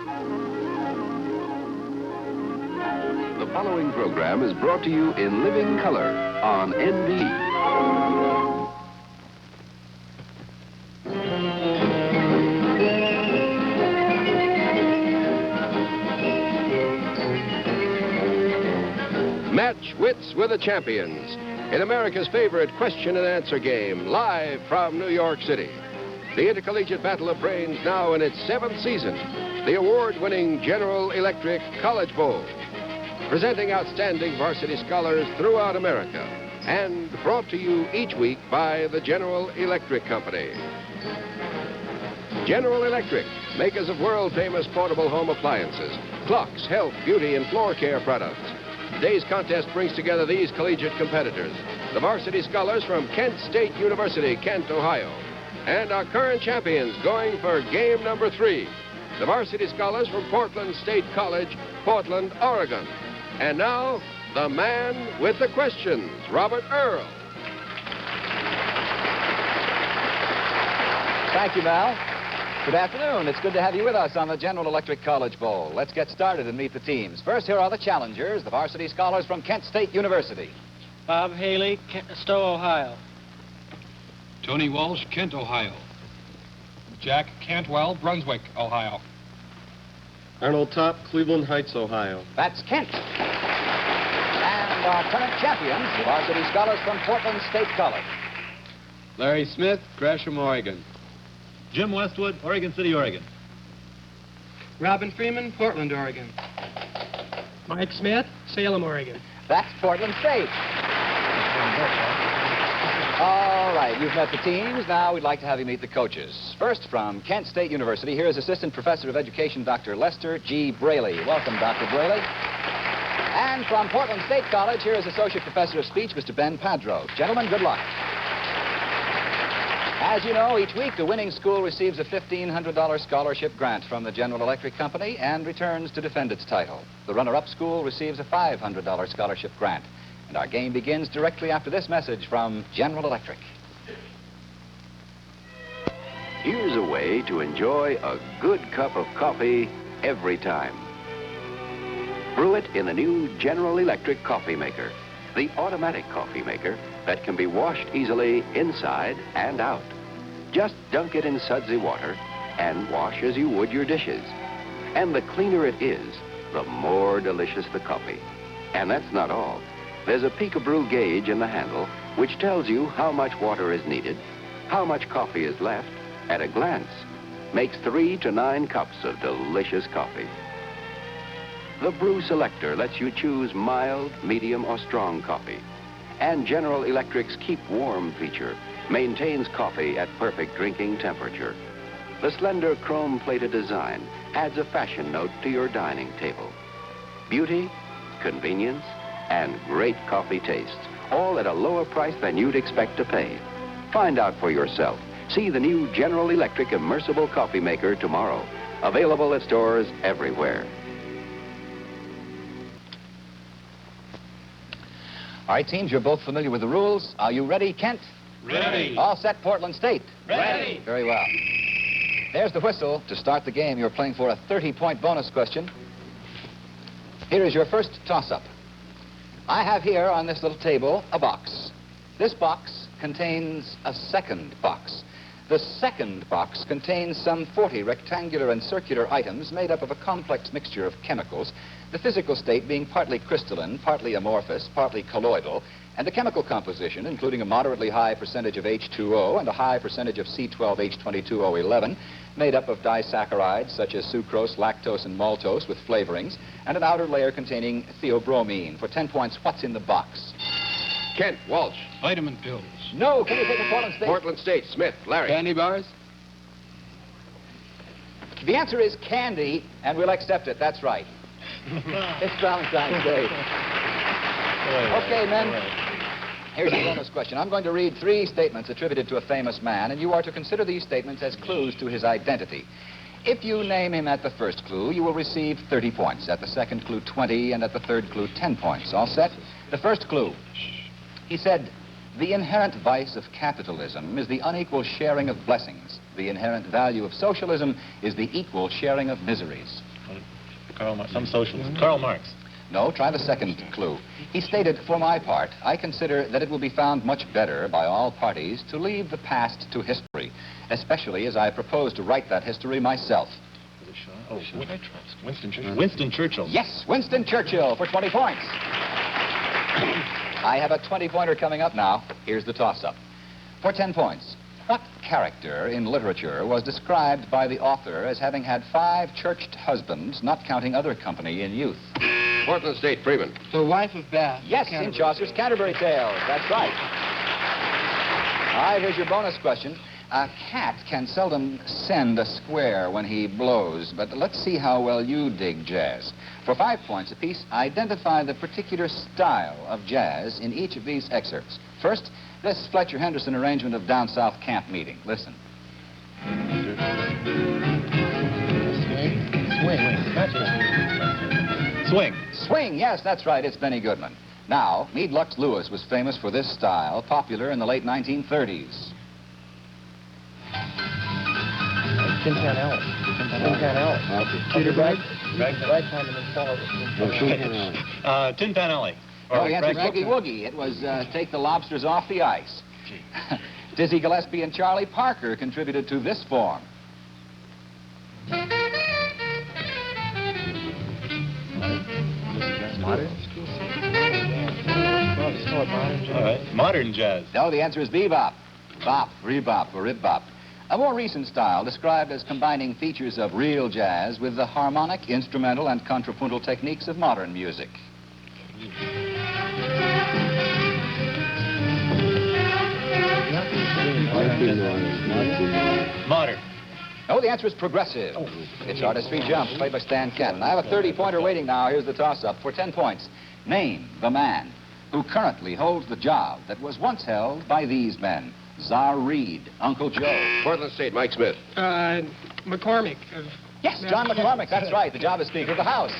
The following program is brought to you in living color on NBC. Match wits with the champions in America's favorite question and answer game, live from New York City. The Intercollegiate Battle of Brains now in its 7th season, the award-winning General Electric College Bowl, presenting outstanding varsity scholars throughout America, and brought to you each week by the General Electric Company. General Electric, makers of world-famous portable home appliances, clocks, health, beauty, and floor care products. Today's contest brings together these collegiate competitors, the varsity scholars from Kent State University, Kent, Ohio, and our current champions going for game number 3, the varsity scholars from Portland State College, Portland, Oregon. And now, the man with the questions, Robert Earl. Thank you, Val. Good afternoon. It's good to have you with us on the General Electric College Bowl. Let's get started and meet the teams. First, here are the challengers, the varsity scholars from Kent State University. Bob Haley, Stowe, Ohio. Tony Walsh, Kent, Ohio. Jack Cantwell, Brunswick, Ohio. Arnold Topp, Cleveland Heights, Ohio. That's Kent. And our current champions, the varsity scholars from Portland State College. Larry Smith, Gresham, Oregon. Jim Westwood, Oregon City, Oregon. Robin Freeman, Portland, Oregon. Mike Smith, Salem, Oregon. That's Portland State. All right, you've met the teams. Now we'd like to have you meet the coaches. First, from Kent State University, here is Assistant Professor of Education, Dr. Lester G. Braley. Welcome, Dr. Braley. And from Portland State College, here is Associate Professor of Speech, Mr. Ben Padro. Gentlemen, good luck. As you know, each week the winning school receives a $1,500 scholarship grant from the General Electric Company and returns to defend its title. The runner-up school receives a $500 scholarship grant. And our game begins directly after this message from General Electric. Here's a way to enjoy a good cup of coffee every time. Brew it in the new General Electric coffee maker, the automatic coffee maker that can be washed easily inside and out. Just dunk it in sudsy water and wash as you would your dishes. And the cleaner it is, the more delicious the coffee. And that's not all. There's a peek-a-brew gauge in the handle which tells you how much water is needed, how much coffee is left, at a glance. Makes 3 to 9 cups of delicious coffee. The Brew Selector lets you choose mild, medium, or strong coffee. And General Electric's Keep Warm feature maintains coffee at perfect drinking temperature. The slender chrome-plated design adds a fashion note to your dining table. Beauty, convenience, and great coffee tastes, all at a lower price than you'd expect to pay. Find out for yourself. See the new General Electric immersible coffee maker tomorrow. Available at stores everywhere. All right, teams, you're both familiar with the rules. Are you ready, Kent? Ready. All set, Portland State? Ready. Very well. There's the whistle. To start the game, you're playing for a 30-point bonus question. Here is your first toss-up. I have here on this little table a box. This box contains a second box. The second box contains some 40 rectangular and circular items made up of a complex mixture of chemicals, the physical state being partly crystalline, partly amorphous, partly colloidal, and the chemical composition, including a moderately high percentage of H2O and a high percentage of C12H22O11, made up of disaccharides such as sucrose, lactose, and maltose with flavorings, and an outer layer containing theobromine. For 10 points, what's in the box? Kent, Walsh. Vitamin pills. No, can you take a Portland State? Portland State, Smith, Larry. Candy bars? The answer is candy, and we'll accept it. That's right. It's Valentine's Day. Okay, men. Here's a bonus question. I'm going to read 3 statements attributed to a famous man, and you are to consider these statements as clues to his identity. If you name him at the first clue, you will receive 30 points. At the second clue, 20, and at the third clue, 10 points. All set? The first clue. He said, the inherent vice of capitalism is the unequal sharing of blessings. The inherent value of socialism is the equal sharing of miseries. Some socialist. Karl Marx. No, try the second clue. He stated, for my part, I consider that it will be found much better by all parties to leave the past to history, especially as I propose to write that history myself. Oh, Winston Churchill. Winston Churchill. Yes, Winston Churchill for 20 points. I have a 20-pointer coming up now. Here's the toss-up. For 10 points, what character in literature was described by the author as having had 5 churched husbands, not counting other company in youth? Portland State, Freeman. The wife of Bath. Yes, in Chaucer's Canterbury Tales. That's right. All right, here's your bonus question. A cat can seldom send a square when he blows, but let's see how well you dig jazz. For 5 points apiece, identify the particular style of jazz in each of these excerpts. First, this Fletcher Henderson arrangement of Down South Camp Meeting. Listen. Swing. Swing, yes, that's right, it's Benny Goodman. Now, Meade Lux Lewis was famous for this style, popular in the late 1930s. Tin Pan Alley. Peter Bragg. Ragtime and then follow. Tin Pan Alley. Oh, the answer is Boogie Woogie. It was Take the Lobsters Off the Ice. Dizzy Gillespie and Charlie Parker contributed to this form. Modern? All right. Modern jazz. No, the answer is bebop. Bop, rebop, or rib-bop. A more recent style described as combining features of real jazz with the harmonic, instrumental, and contrapuntal techniques of modern music. Modern. No, the answer is progressive. It's Artistry Jump, played by Stan Kenton. I have a 30-pointer waiting now. Here's the toss-up for 10 points. Name the man who currently holds the job that was once held by these men. Czar Reed, Uncle Joe. Portland State, Mike Smith. McCormick. Yes, John McCormick, that's right. The job is Speaker of the House.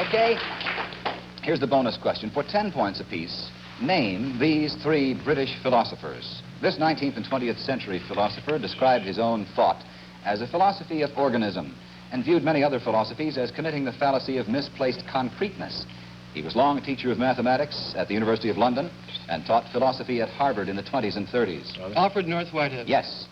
Okay, here's the bonus question. For 10 points apiece, name these 3 British philosophers. This 19th and 20th century philosopher described his own thought as a philosophy of organism and viewed many other philosophies as committing the fallacy of misplaced concreteness. He was long a teacher of mathematics at the University of London and taught philosophy at Harvard in the 20s and 30s. Alfred North Whitehead. Yes.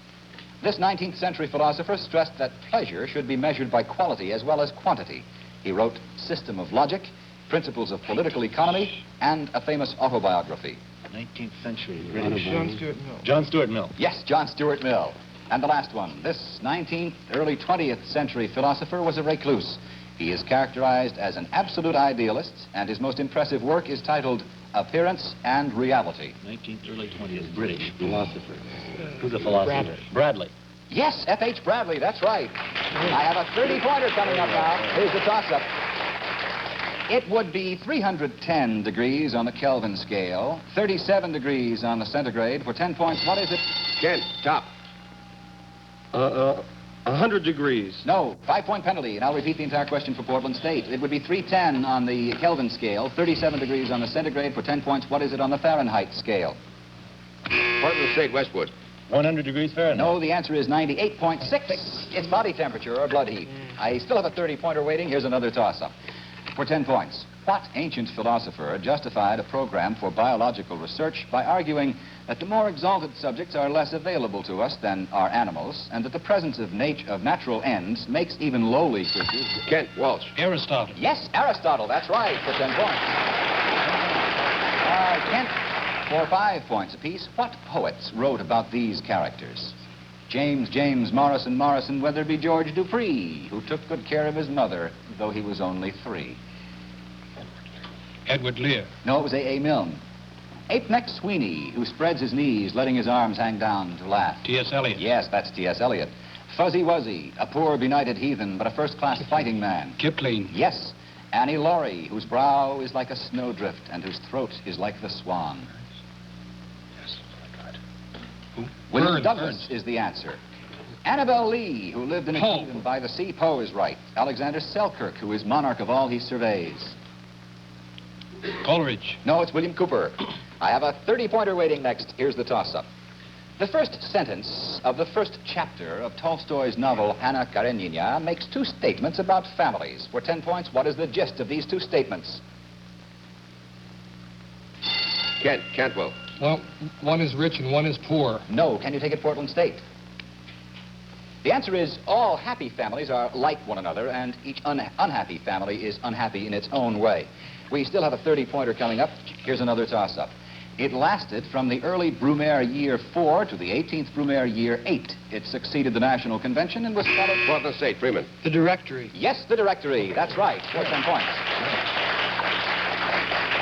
This 19th century philosopher stressed that pleasure should be measured by quality as well as quantity. He wrote System of Logic, Principles of Political Economy, and a famous autobiography. 19th century. John Stuart Mill. John Stuart Mill. Yes, John Stuart Mill. And the last one. This 19th, early 20th century philosopher was a recluse. He is characterized as an absolute idealist, and his most impressive work is titled Appearance and Reality. 19th, early 20th. British philosopher. Who's a philosopher? Bradley. Yes, F.H. Bradley, that's right. I have a 30-pointer coming up now. Here's the toss-up. It would be 310 degrees on the Kelvin scale, 37 degrees on the centigrade. For 10 points, what is it? Kent, top. 100 degrees. No, 5-point penalty. And I'll repeat the entire question for Portland State. It would be 310 on the Kelvin scale, 37 degrees on the centigrade. For 10 points, what is it on the Fahrenheit scale? Portland State, Westwood. 100 degrees Fahrenheit. No, the answer is 98.6. It's body temperature or blood heat. I still have a 30-pointer waiting. Here's another toss-up. For 10 points, what ancient philosopher justified a program for biological research by arguing that the more exalted subjects are less available to us than are animals, and that the presence of natural ends makes even lowly creatures... Kent, Walsh. Aristotle. Yes, Aristotle, that's right, for 10 points. Kent, for 5 points apiece, what poets wrote about these characters? James Morrison, Weatherby George Dupree, who took good care of his mother, though he was only 3. Edward Lear. No, it was A.A. Milne. Ape-necked Sweeney, who spreads his knees, letting his arms hang down to laugh. T.S. Eliot. Yes, that's T.S. Eliot. Fuzzy Wuzzy, a poor benighted heathen, but a first-class fighting man. Kipling. Yes, Annie Laurie, whose brow is like a snowdrift and whose throat is like the swan. William Douglas is the answer. Annabel Lee, who lived in a Poe. kingdom by the sea. Poe is right. Alexander Selkirk, who is monarch of all he surveys. Coleridge. No, it's William Cooper. I have a 30-pointer waiting next. Here's the toss-up. The first sentence of the first chapter of Tolstoy's novel Anna Karenina makes two statements about families. For 10 points, what is the gist of these two statements? Cantwell. Well, one is rich and one is poor. No. Can you take it, Portland State? The answer is all happy families are like one another, and each unhappy family is unhappy in its own way. We still have a 30-pointer coming up. Here's another toss-up. It lasted from the early Brumaire Year 4 to the 18th Brumaire Year 8. It succeeded the National Convention and was followed... Portland State, Freeman. The Directory. Yes, the Directory. That's right. For 10 points.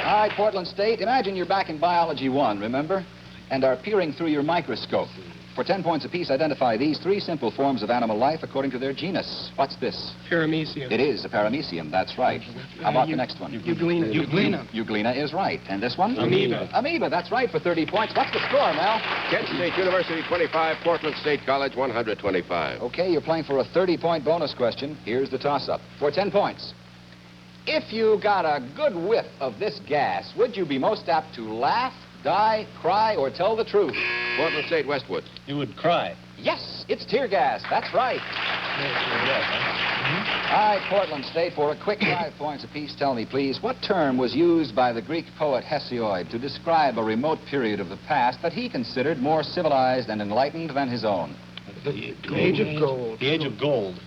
All right, Portland State, imagine you're back in Biology 1, remember? And are peering through your microscope. For 10 points apiece, identify these three simple forms of animal life according to their genus. What's this? Paramecium. It is a paramecium, that's right. How about the next one? Euglena. Euglena is right. And this one? Amoeba. Amoeba, that's right, for 30 points. What's the score, Mel? Kent State University 25, Portland State College 125. Okay, you're playing for a 30-point bonus question. Here's the toss-up. For 10 points. If you got a good whiff of this gas, would you be most apt to laugh, die, cry, or tell the truth? Portland State, Westwood. You would cry. Yes, it's tear gas. That's right. All right, Portland State, for a quick 5 points apiece, tell me, please, what term was used by the Greek poet Hesiod to describe a remote period of the past that he considered more civilized and enlightened than his own? The Age of Gold. The Age of Gold.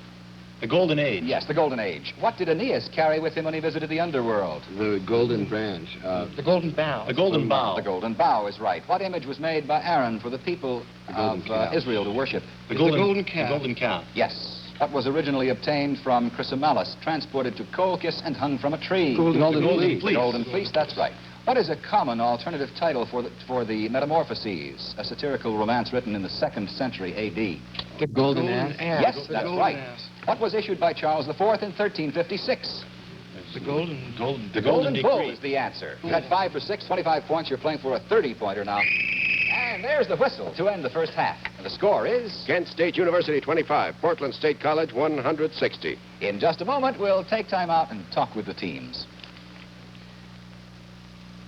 The Golden Age. Yes, the Golden Age. What did Aeneas carry with him when he visited the underworld? The golden branch. The Golden Bough. The Golden Bough. The Golden Bough is right. What image was made by Aaron for the people of Israel to worship? The Golden Calf. The Golden Calf. Yes. What was originally obtained from Chrysomelis, transported to Colchis, and hung from a tree? Golden Fleece. The Golden Fleece, that's right. What is a common alternative title for the Metamorphoses, a satirical romance written in the 2nd century A.D.? The Golden Ass. Yes, The that's Golden right. Ass. What was issued by Charles IV in 1356? The Golden... The Golden Bull Decree. is the answer. You got 5 for 6, 25 points. You're playing for a 30-pointer now. And there's the whistle to end the first half. And the score is... Kent State University 25, Portland State College 160. In just a moment, we'll take time out and talk with the teams.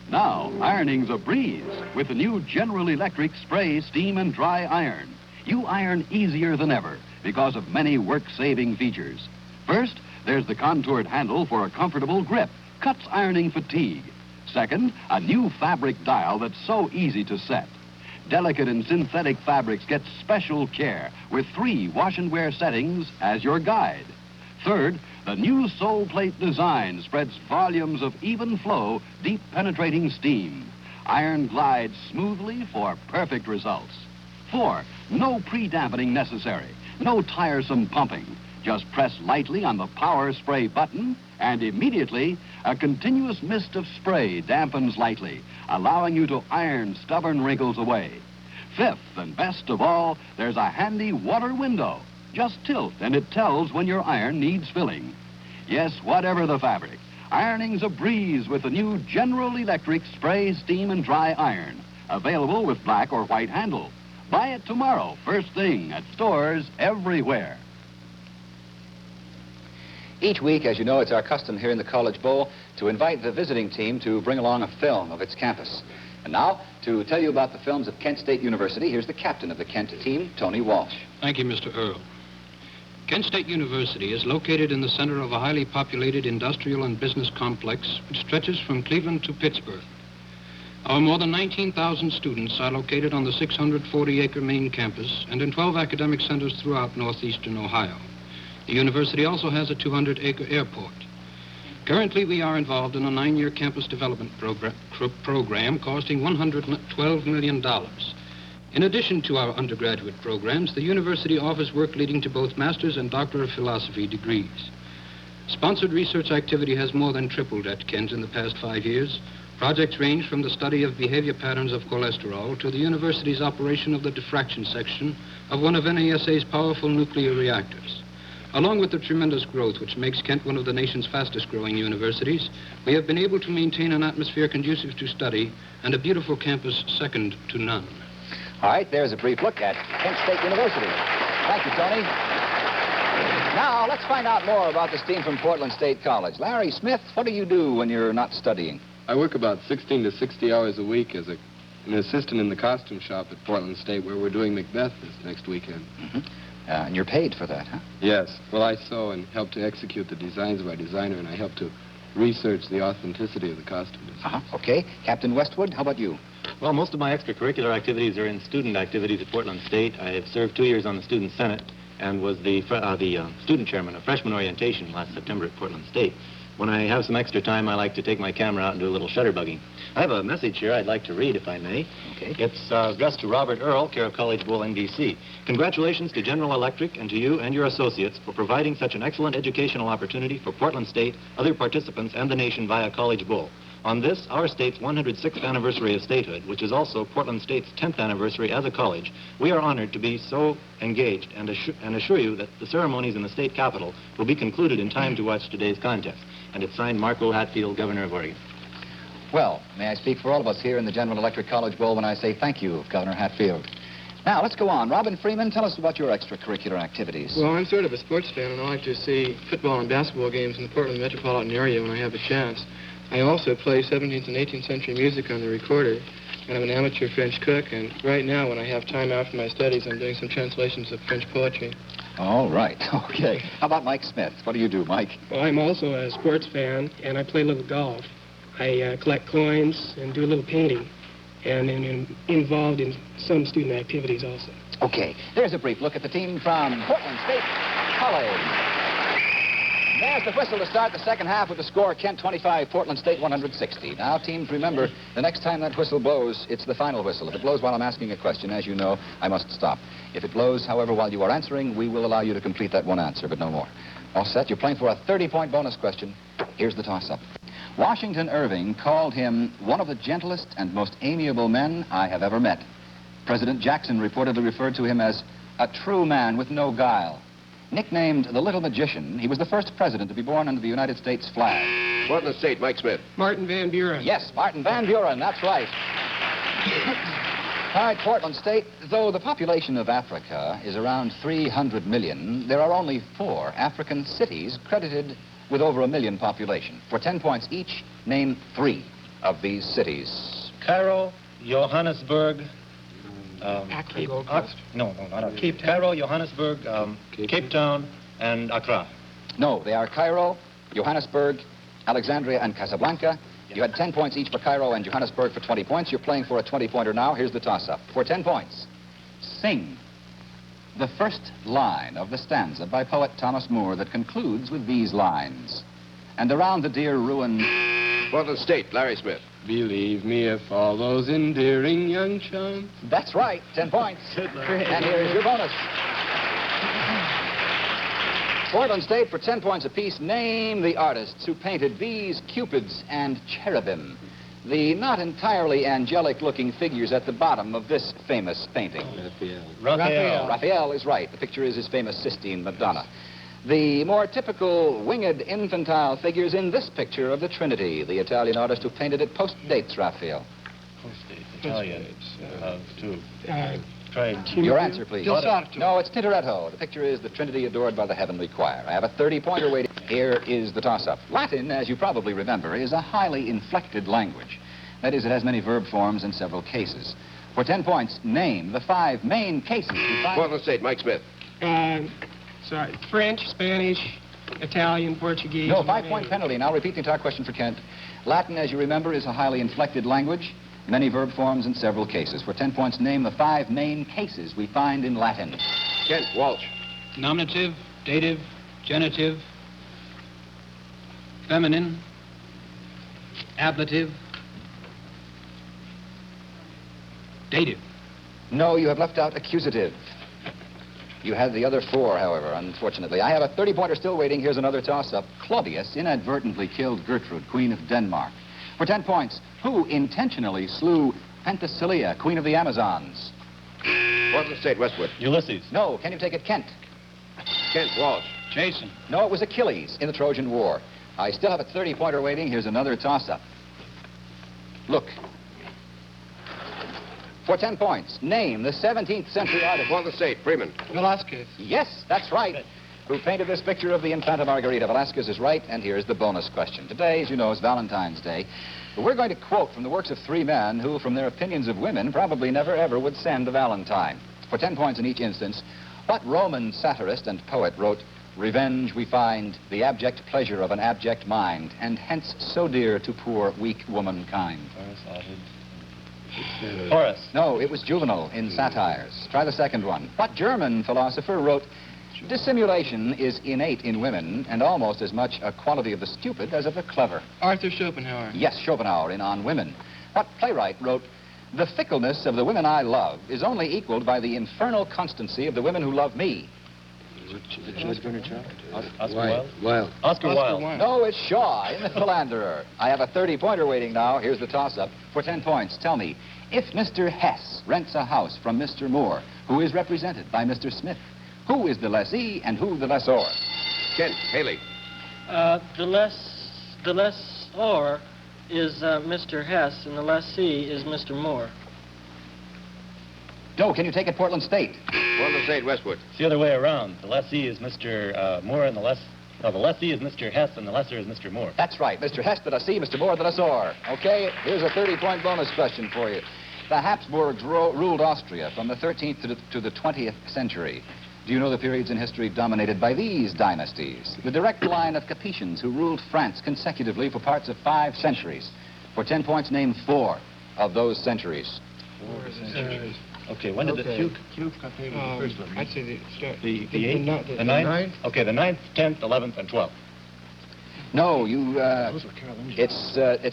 Now, ironing's a breeze with the new General Electric Spray, Steam, and Dry Iron. You iron easier than ever because of many work-saving features. First, there's the contoured handle for a comfortable grip, cuts ironing fatigue. Second, a new fabric dial that's so easy to set. Delicate and synthetic fabrics get special care with 3 wash and wear settings as your guide. Third, the new sole plate design spreads volumes of even flow, deep penetrating steam. Iron glides smoothly for perfect results. 4, no pre-dampening necessary, no tiresome pumping. Just press lightly on the power spray button and immediately a continuous mist of spray dampens lightly, allowing you to iron stubborn wrinkles away. 5th and best of all, there's a handy water window. Just tilt and it tells when your iron needs filling. Yes, whatever the fabric, ironing's a breeze with the new General Electric Spray, Steam, and Dry Iron. Available with black or white handle. Buy it tomorrow, first thing, at stores everywhere. Each week, as you know, it's our custom here in the College Bowl to invite the visiting team to bring along a film of its campus. And now, to tell you about the films of Kent State University, here's the captain of the Kent team, Tony Walsh. Thank you, Mr. Earl. Kent State University is located in the center of a highly populated industrial and business complex which stretches from Cleveland to Pittsburgh. Our more than 19,000 students are located on the 640-acre main campus and in 12 academic centers throughout northeastern Ohio. The university also has a 200-acre airport. Currently, we are involved in a 9-year campus development program costing $112 million. In addition to our undergraduate programs, the university offers work leading to both master's and Doctor of Philosophy degrees. Sponsored research activity has more than tripled at Kent in the past 5 years. Projects range from the study of behavior patterns of cholesterol to the university's operation of the diffraction section of one of NASA's powerful nuclear reactors. Along with the tremendous growth which makes Kent one of the nation's fastest growing universities, we have been able to maintain an atmosphere conducive to study and a beautiful campus second to none. All right, there's a brief look at Kent State University. Thank you, Tony. Now, let's find out more about this team from Portland State College. Larry Smith, what do you do when you're not studying? I work about 16 to 60 hours a week as a an assistant in the costume shop at Portland State, where we're doing Macbeth this next weekend. And you're paid for that, huh? Yes. Well, I sew and help to execute the designs of our designer, and I help to research the authenticity of the costumes. Okay. Captain Westwood, how about you? Well, most of my extracurricular activities are in student activities at Portland State. I have served 2 years on the Student Senate and was the student chairman of freshman orientation last September at Portland State. When I have some extra time, I like to take my camera out and do a little shutterbugging. I have a message here I'd like to read, if I may. Okay. It's addressed to Robert Earl, care of College Bowl, NBC. Congratulations to General Electric and to you and your associates for providing such an excellent educational opportunity for Portland State, other participants, and the nation via College Bowl. On this, our state's 106th anniversary of statehood, which is also Portland State's 10th anniversary as a college, we are honored to be so engaged and assure you that the ceremonies in the state capitol will be concluded in time to watch today's contest. And it's signed Marco Hatfield, Governor of Oregon. Well, may I speak for all of us here in the General Electric College Bowl when I say thank you, Governor Hatfield. Now, let's go on. Robin Freeman, tell us about your extracurricular activities. Well, I'm sort of a sports fan, and I like to see football and basketball games in the Portland metropolitan area when I have a chance. I also play 17th and 18th century music on the recorder, and I'm an amateur French cook, and right now, when I have time after my studies, I'm doing some translations of French poetry. All right. Okay. How about Mike Smith? What do you do, Mike? Well, I'm also a sports fan, and I play a little golf. I collect coins and do a little painting, and am involved in some student activities also. Okay. There's a brief look at the team from Portland State College. There's the whistle to start the second half with the score, Kent 25, Portland State 160. Now, teams, remember, the next time that whistle blows, it's the final whistle. If it blows while I'm asking a question, as you know, I must stop. If it blows, however, while you are answering, we will allow you to complete that one answer, but no more. All set? You're playing for a 30-point bonus question. Here's the toss-up. Washington Irving called him one of the gentlest and most amiable men I have ever met. President Jackson reportedly referred to him as a true man with no guile. Nicknamed the Little Magician, he was the first president to be born under the United States flag. Portland State, Mike Smith. Martin Van Buren. Yes, Martin Van Buren, that's right. All right, Portland State, though the population of Africa is around 300 million, there are only 4 African cities credited with over 1 million population. For 10 points each, name 3 of these cities. Cairo, Johannesburg, Accra, Gold Coast. Cape Town. Cairo, Johannesburg, Cape Town, and Accra. No, they are Cairo, Johannesburg, Alexandria, and Casablanca. You had 10 points each for Cairo and Johannesburg for 20 points. You're playing for a 20-pointer now. Here's the toss-up. For 10 points, sing the first line of the stanza by poet Thomas Moore that concludes with these lines. And around the dear ruin... Portland State, Larry Smith. Believe me, if all those endearing young chums... That's right, 10 points. And here's your bonus. Portland State, for 10 points apiece, name the artists who painted bees, cupids, and cherubim. The not entirely angelic-looking figures at the bottom of this famous painting. Raphael. Raphael is right. The picture is his famous Sistine Madonna. The more typical winged infantile figures in this picture of the Trinity, the Italian artist who painted it post-dates Raphael. Post-date, Italian, too. Your answer, please. Del Sarto. No, it's Tintoretto. The picture is the Trinity adored by the heavenly choir. I have a 30-pointer waiting. Here is the toss-up. Latin, as you probably remember, is a highly inflected language. That is, it has many verb forms in several cases. For 10 points, name the 5 main cases we find... Portland State, Mike Smith. French, Spanish, Italian, Portuguese. No, 5-point penalty. Now repeat the entire question for Kent. Latin, as you remember, is a highly inflected language. Many verb forms in several cases. For 10 points, name the 5 main cases we find in Latin. Kent, Walsh. Nominative, dative, genitive, feminine, ablative, dative. No, you have left out accusative. You had the other 4, however, unfortunately. I have a 30-pointer still waiting. Here's another toss-up. Claudius inadvertently killed Gertrude, Queen of Denmark. For 10 points, who intentionally slew Penthesilea, Queen of the Amazons? Portland State, Westwood. Ulysses. No, can you take it, Kent? Kent, Walsh. Jason. No, it was Achilles in the Trojan War. I still have a 30-pointer waiting. Here's another toss-up. Look. For 10 points, name the 17th century artist. Portland State, Freeman. Velasquez. Yes, that's right. who painted this picture of the Infanta Margarita. Velasquez is right, and here's the bonus question. Today, as you know, is Valentine's Day. But we're going to quote from the works of three men who, from their opinions of women, probably never ever would send a valentine. For 10 points in each instance, what Roman satirist and poet wrote, "Revenge we find, the abject pleasure of an abject mind, and hence so dear to poor, weak womankind." Horace. No, it was Juvenal in Satires. Try the second one. What German philosopher wrote, "Dissimulation is innate in women and almost as much a quality of the stupid as of the clever"? Arthur Schopenhauer. Yes, Schopenhauer in On Women. What playwright wrote, "The fickleness of the women I love is only equaled by the infernal constancy of the women who love me"? Wilde. Oscar Wilde. No, it's Shaw in The Philanderer. I have a 30-pointer waiting now. Here's the toss-up. For 10 points, tell me, if Mr. Hess rents a house from Mr. Moore, who is represented by Mr. Smith, who is the lessee and who the lessor? Kent, Haley. The lessor is Mr. Hess, and the lessee is Mr. Moore. Doe, can you take it Portland State? Portland State, Westwood. It's the other way around. The lessee is Mr. Moore, and the lessee is Mr. Hess, and the lesser is Mr. Moore. That's right. Mr. Hess, the lessee, Mr. Moore, the lessor. Okay, here's a 30-point bonus question for you. The Habsburgs ruled Austria from the 13th to the 20th century. Do you know the periods in history dominated by these dynasties? The direct line of Capetians who ruled France consecutively for parts of 5 centuries. For 10 points, name 4 of those centuries. 4 centuries. Okay, when did the Okay. I'd say the start. The 8th? The 9th? Okay, the 9th, 10th, 11th, and 12th. No, it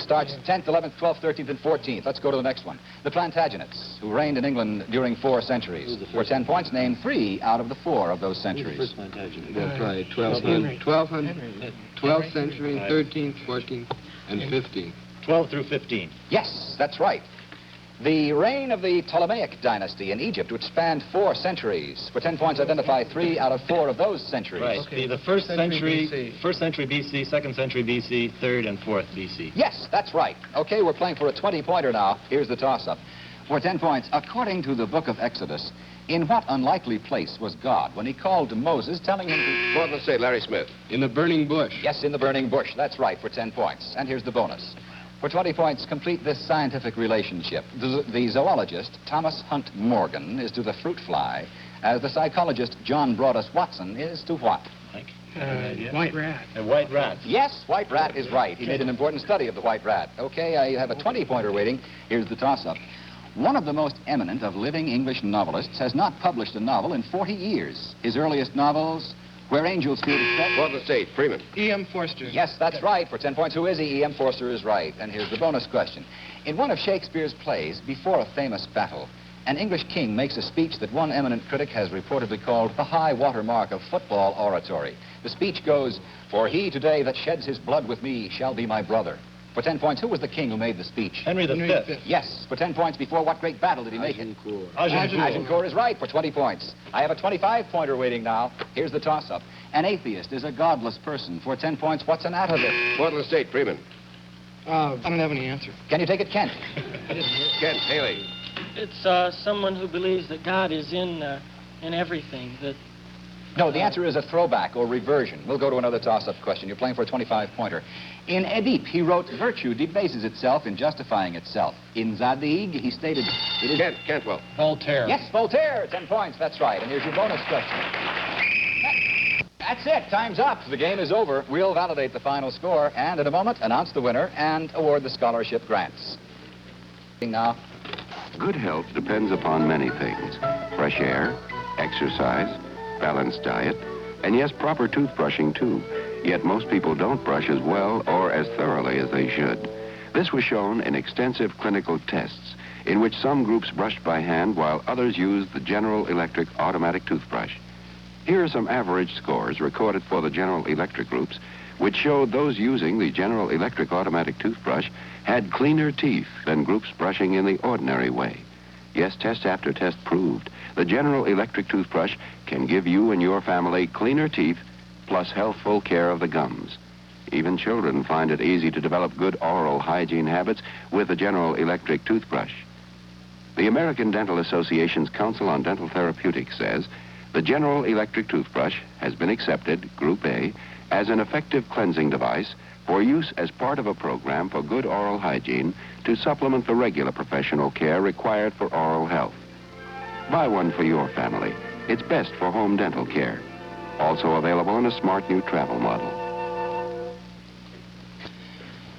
starts 10th, 11th, 12th, 13th, and 14th. Let's go to the next one. The Plantagenets, who reigned in England during 4 centuries. For 10 points, name 3 out of the 4 of those centuries. That's right. Henry. 12th century, 13th, 14th, and 15th. 12 through 15. Yes, that's right. The reign of the Ptolemaic dynasty in Egypt, which spanned 4 centuries. For 10 points, identify 3 out of 4 of those centuries. Right. Okay. The first Century century, BC. 1st century BC, 2nd century BC, 3rd and 4th BC. Yes, that's right. Okay, we're playing for a 20-pointer now. Here's the toss-up. For 10 points, according to the book of Exodus, in what unlikely place was God when he called to Moses, telling him to... Portland State, Larry Smith. In the burning bush. Yes, in the burning bush. That's right, for 10 points. And here's the bonus. For 20 points, complete this scientific relationship. The zoologist, Thomas Hunt Morgan, is to the fruit fly, as the psychologist, John Broadus Watson, is to what? White rat. A white rat. Yes, white rat is right. He made an important study of the white rat. Okay, I have a 20-pointer waiting. Here's the toss-up. One of the most eminent of living English novelists has not published a novel in 40 years. His earliest novels, Where Angels Fear to Tread. Portland State, Freeman. E.M. Forster. Yes, that's right. For 10 points, who is he? E.M. Forster is right. And here's the bonus question. In one of Shakespeare's plays, before a famous battle, an English king makes a speech that one eminent critic has reportedly called the high water mark of football oratory. The speech goes, "For he today that sheds his blood with me shall be my brother." For 10 points, who was the king who made the speech? Henry Henry V. V. Yes, for 10 points, before what great battle did he make it? Agincourt. Agincourt is right for 20 points. I have a 25-pointer waiting now. Here's the toss-up. An atheist is a godless person. For 10 points, what's an atavism? Portland State, Freeman. I don't have any answer. Can you take it, Kent? Kent, Haley. It's someone who believes that God is in everything. That No, the answer is a throwback or reversion. We'll go to another toss-up question. You're playing for a 25-pointer. In Oedipe, he wrote, "Virtue debases itself in justifying itself." In Zadig, he stated, "It is..." Cantwell. Voltaire. Yes, Voltaire, 10 points. That's right. And here's your bonus question. That's it. Time's up. The game is over. We'll validate the final score and, in a moment, announce the winner and award the scholarship grants. Now, Good health depends upon many things. Fresh air, exercise, balanced diet, and yes, proper toothbrushing too. Yet most people don't brush as well or as thoroughly as they should. This was shown in extensive clinical tests in which some groups brushed by hand while others used the General Electric automatic toothbrush. Here are some average scores recorded for the General Electric groups, which showed those using the General Electric automatic toothbrush had cleaner teeth than groups brushing in the ordinary way. Yes, test after test proved the General Electric toothbrush can give you and your family cleaner teeth plus healthful care of the gums. Even children find it easy to develop good oral hygiene habits with the General Electric toothbrush. The American Dental Association's Council on Dental Therapeutics says The General Electric toothbrush has been accepted, Group A, as an effective cleansing device for use as part of a program for good oral hygiene to supplement the regular professional care required for oral health. Buy one for your family. It's best for home dental care. Also available in a smart new travel model.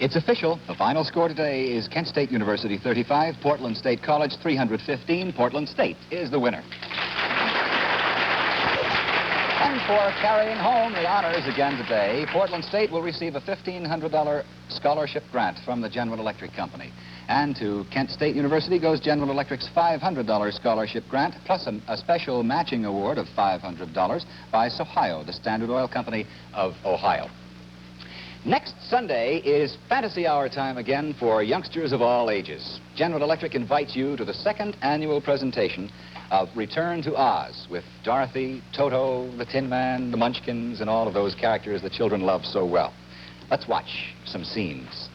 It's official. The final score today is Kent State University 35, Portland State College 315. Portland State is the winner. And for carrying home the honors again today, Portland State will receive a $1,500 scholarship grant from the General Electric Company. And to Kent State University goes General Electric's $500 scholarship grant, plus a special matching award of $500 by Sohio, the Standard Oil Company of Ohio. Next Sunday is fantasy hour time again for youngsters of all ages. General Electric invites you to the second annual presentation of Return to Oz with Dorothy, Toto, the Tin Man, the Munchkins, and all of those characters that children love so well. Let's watch some scenes.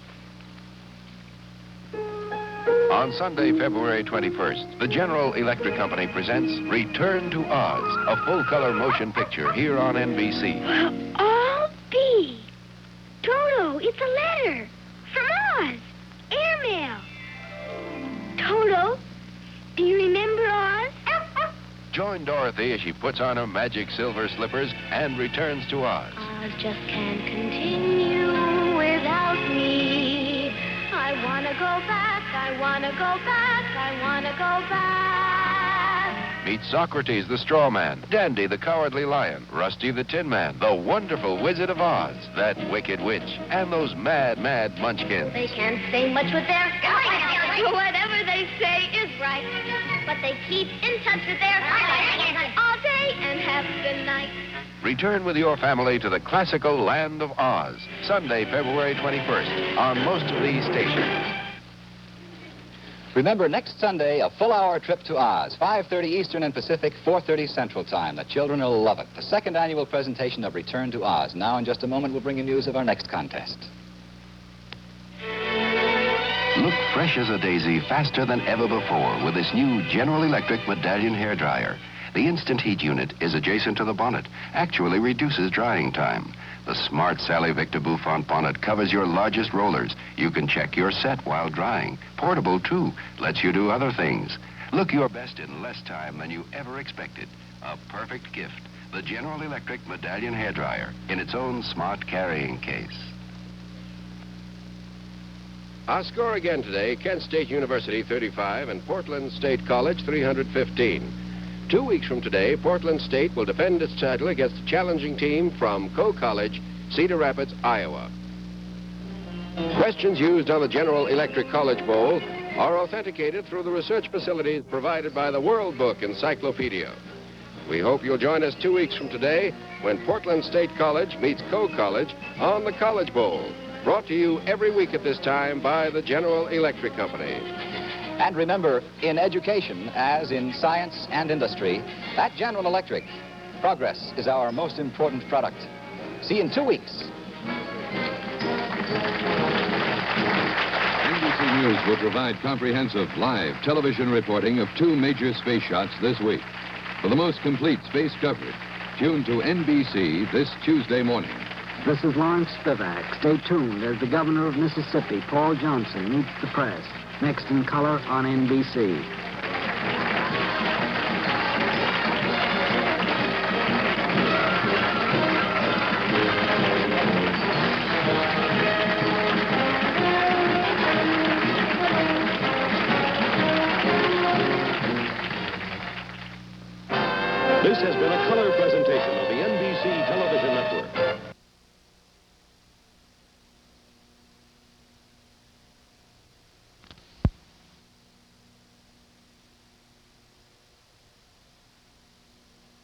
On Sunday, February 21st, the General Electric Company presents Return to Oz, a full-color motion picture here on NBC. All B. Toto, it's a letter from Oz. Airmail. Toto, do you remember Oz? Join Dorothy as she puts on her magic silver slippers and returns to Oz. Oz just can't continue without me. I want to go back, I want to go back, I want to go back. Meet Socrates the Straw Man, Dandy the Cowardly Lion, Rusty the Tin Man, the Wonderful Wizard of Oz, that Wicked Witch, and those mad Munchkins. They can't say much with their... Whatever they say is right. But they keep in touch with their... all day and half the night. Return with your family to the classical land of Oz, Sunday, February 21st, on most of these stations. Remember, next Sunday, a full-hour trip to Oz, 5:30 Eastern and Pacific, 4:30 Central Time. The children will love it. The second annual presentation of Return to Oz. Now, in just a moment, we'll bring you news of our next contest. Look fresh as a daisy faster than ever before with this new General Electric Medallion hairdryer. The instant heat unit is adjacent to the bonnet, actually reduces drying time. The smart Sally Victor Bouffant bonnet covers your largest rollers. You can check your set while drying. Portable, too. Lets you do other things. Look your best in less time than you ever expected. A perfect gift. The General Electric Medallion hairdryer in its own smart carrying case. Our score again today, Kent State University 35 and Portland State College 315. 2 weeks from today, Portland State will defend its title against a challenging team from Coe College, Cedar Rapids, Iowa. Questions used on the General Electric College Bowl are authenticated through the research facilities provided by the World Book Encyclopedia. We hope you'll join us 2 weeks from today when Portland State College meets Coe College on the College Bowl. Brought to you every week at this time by the General Electric Company. And remember, in education, as in science and industry, at General Electric, progress is our most important product. See you in 2 weeks. NBC News will provide comprehensive live television reporting of 2 major space shots this week. For the most complete space coverage, tune to NBC this Tuesday morning. This is Lawrence Spivak. Stay tuned as the governor of Mississippi, Paul Johnson, meets the press. Next in color on NBC.